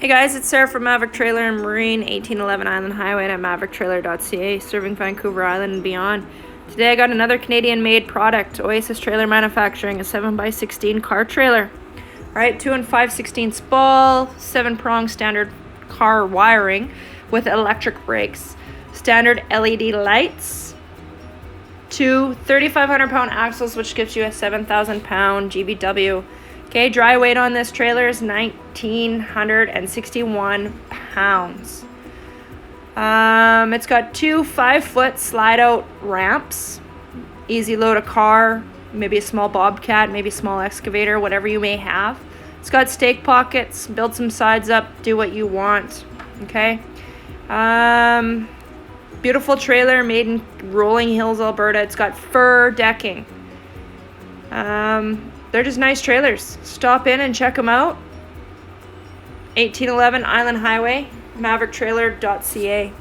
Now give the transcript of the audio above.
Hey guys, it's Sarah from Maverick Trailer Marine, 1811 Island Highway and at mavericktrailer.ca, serving Vancouver Island and beyond. Today I got another Canadian-made product, Oasis Trailer Manufacturing, a 7x16 car trailer. Alright, 2 5/16 ball, 7-prong standard car wiring with electric brakes, standard LED lights, 2 3,500-pound axles, which gives you a 7,000-pound GVW. Okay, dry weight on this trailer is 1,961 pounds. It's got 2 5-foot slide-out ramps. Easy load a car, maybe a small bobcat, maybe a small excavator, whatever you may have. It's got stake pockets. Build some sides up, do what you want. Okay. Beautiful trailer made in Rolling Hills, Alberta. It's got fur decking. They're just nice trailers. Stop in and check them out. 1811 Island Highway, mavericktrailer.ca.